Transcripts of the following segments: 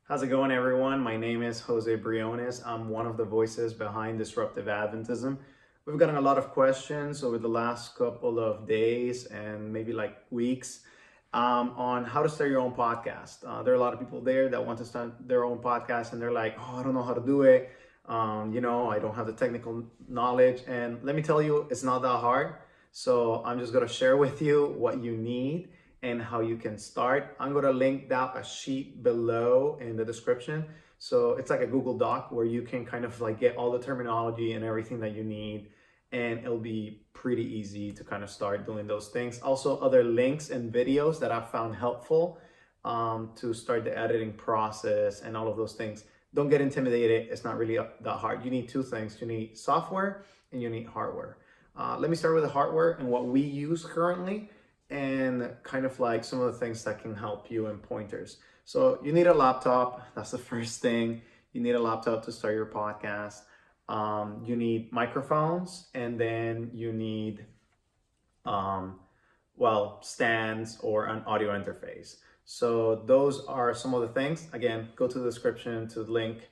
How's it going, everyone? My name is Jose Briones. I'm one of the voices behind Disruptive Adventism. We've gotten a lot of questions over the last couple of days and maybe like weeks on how to start your own podcast. There are a lot of people there that want to start their own podcast and they're like, oh, I don't know how to do it. I don't have the technical knowledge. And let me tell you, it's not that hard. So I'm just going to share with you what you need and how you can start. I'm going to link down a sheet below in the description. So it's like a Google Doc where you can kind of like get all the terminology and everything that you need. And it'll be pretty easy to kind of start doing those things. Also, other links and videos that I've found helpful to start the editing process and all of those things. Don't get intimidated. It's not really that hard. You need two things. You need software and you need hardware. Let me start with the hardware and what we use currently and kind of like some of the things that can help you and pointers. So you need a laptop. That's the first thing. You need a laptop to start your podcast. You need microphones, and then you need, stands or an audio interface. So those are some of the things. Again, go to the description to the link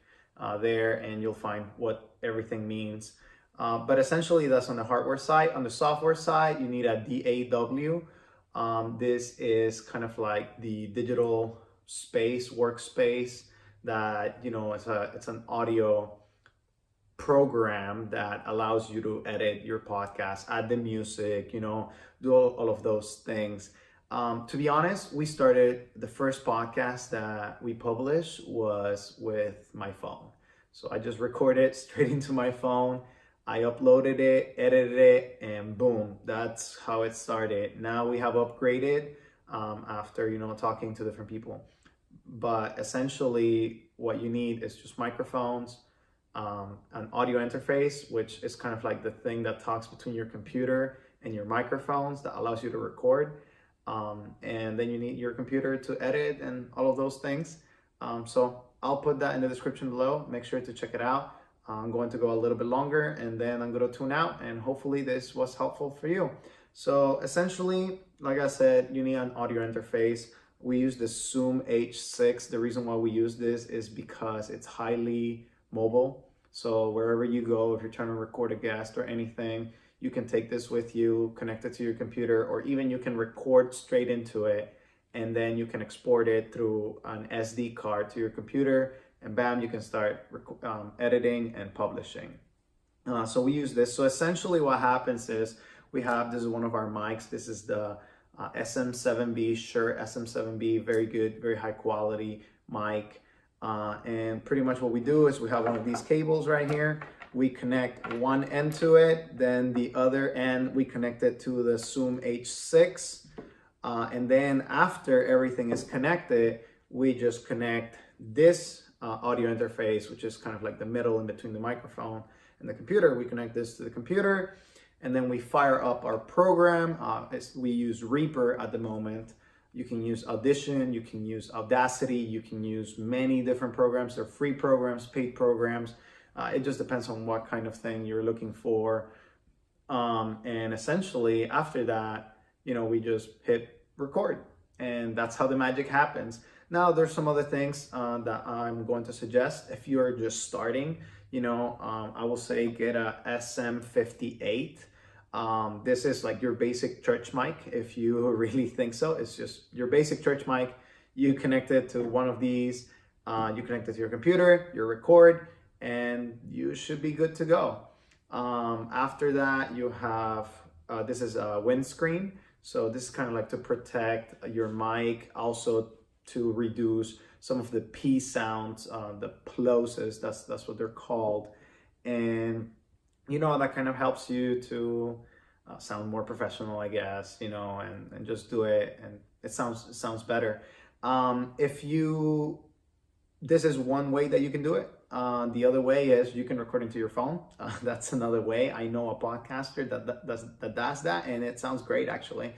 there, and you'll find what everything means. But essentially, that's on the hardware side. On the software side, you need a DAW. This is kind of like the digital space, workspace that, it's an audio program that allows you to edit your podcast, add the music, do all of those things. To be honest, we started the first podcast that we published was with my phone. So I just recorded straight into my phone. I uploaded it, edited it, and boom, that's how it started. Now we have upgraded after, talking to different people. But essentially what you need is just microphones, an audio interface, which is kind of like the thing that talks between your computer and your microphones that allows you to record. And then you need your computer to edit and all of those things. So I'll put that in the description below. Make sure to check it out. I'm going to go a little bit longer and then I'm going to tune out, and hopefully this was helpful for you. So essentially, like I said, you need an audio interface. We use the Zoom H6. The reason why we use this is because it's highly mobile. So wherever you go, if you're trying to record a guest or anything, you can take this with you, connect it to your computer, or even you can record straight into it, and then you can export it through an SD card to your computer, and bam, you can start editing and publishing. So we use this. So essentially what happens is this is one of our mics. This is the SM7B, Shure SM7B, very good, very high quality mic. And pretty much what we do is we have one of these cables right here. We connect one end to it, then the other end we connect it to the Zoom H6. And then after everything is connected, we just connect this audio interface, which is kind of like the middle in between the microphone and the computer. We connect this to the computer, and then we fire up our program. We use Reaper at the moment. You can use Audition, you can use Audacity, you can use many different programs. They're free programs, paid programs. It just depends on what kind of thing you're looking for. And essentially after that, we just hit record, and that's how the magic happens. Now, there's some other things that I'm going to suggest. If you're just starting, I will say get a SM58. This is like your basic church mic, if you really think so. It's just your basic church mic. You connect it to one of these, you connect it to your computer, you record, and you should be good to go. After that, you have, this is a windscreen. So this is kind of like to protect your mic, also to reduce some of the P sounds, the plosives, that's what they're called. And, that kind of helps you to sound more professional, I guess, and just do it. And it sounds better. This is one way that you can do it. The other way is you can record into your phone. That's another way. I know a podcaster that does that, and it sounds great actually,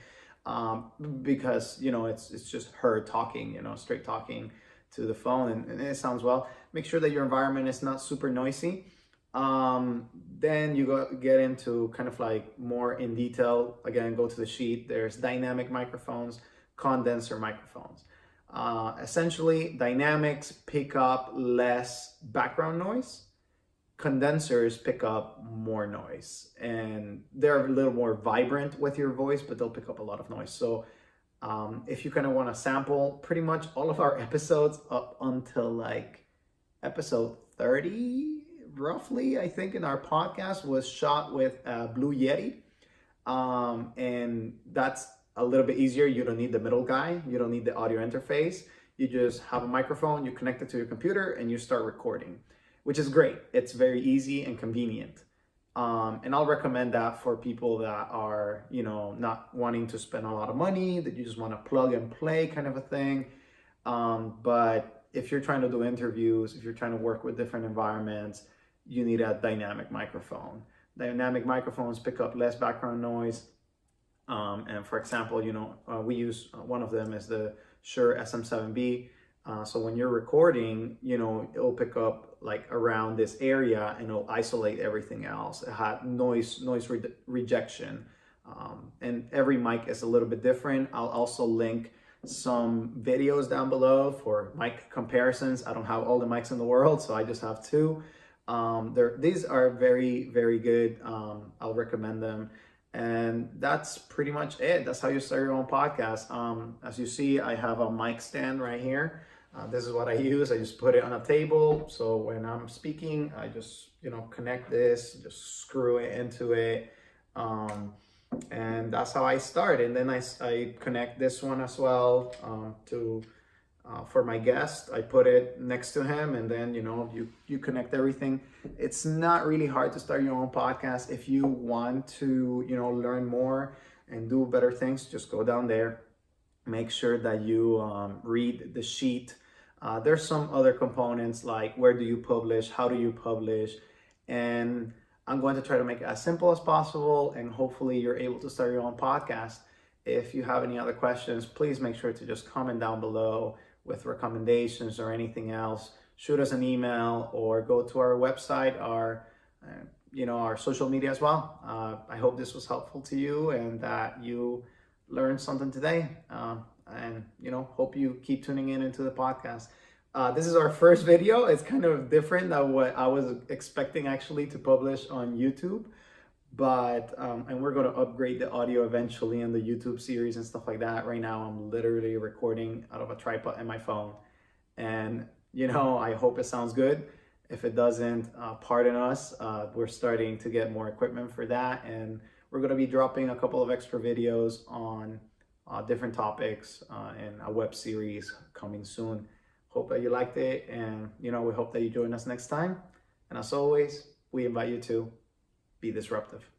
because it's just her talking, straight talking to the phone, and it sounds well. Make sure that your environment is not super noisy. Then you get into kind of like more in detail. Again, go to the sheet. There's dynamic microphones, condenser microphones. Essentially, dynamics pick up less background noise. Condensers pick up more noise, and they're a little more vibrant with your voice, but they'll pick up a lot of noise. So if you kind of want to sample, pretty much all of our episodes up until like episode 30, roughly, I think, in our podcast was shot with Blue Yeti. And that's a little bit easier. You don't need the middle guy. You don't need the audio interface. You just have a microphone, you connect it to your computer, and you start recording, which is great. It's very easy and convenient. And I'll recommend that for people that are, not wanting to spend a lot of money, that you just want to plug and play kind of a thing. But if you're trying to do interviews, if you're trying to work with different environments, you need a dynamic microphone. Dynamic microphones pick up less background noise. And for example, we use one of them is the Shure SM7B. So when you're recording, it'll pick up like around this area and it'll isolate everything else. It had noise rejection. And every mic is a little bit different. I'll also link some videos down below for mic comparisons. I don't have all the mics in the world, so I just have two. These are very, very good. I'll recommend them. And that's pretty much it. That's how you start your own podcast. As you see, I have a mic stand right here. This is what I use. I just put it on a table. So when I'm speaking, I just, connect this, just screw it into it. And that's how I start. And then I connect this one as well for my guest. I put it next to him, and then, you connect everything. It's not really hard to start your own podcast. If you want to, learn more and do better things, just go down there. Make sure that you read the sheet. There's some other components like where do you publish, how do you publish, and I'm going to try to make it as simple as possible, and hopefully you're able to start your own podcast. If you have any other questions, please make sure to just comment down below with recommendations or anything else. Shoot us an email or go to our website, our social media as well. I hope this was helpful to you and that you learned something today. And hope you keep tuning into the podcast. This is our first video. It's kind of different than what I was expecting actually to publish on YouTube. But, and we're going to upgrade the audio eventually in the YouTube series and stuff like that. Right now, I'm literally recording out of a tripod in my phone. And, I hope it sounds good. If it doesn't, pardon us. We're starting to get more equipment for that. And we're going to be dropping a couple of extra videos on different topics in a web series coming soon. Hope that you liked it. And, we hope that you join us next time. And as always, we invite you to be disruptive.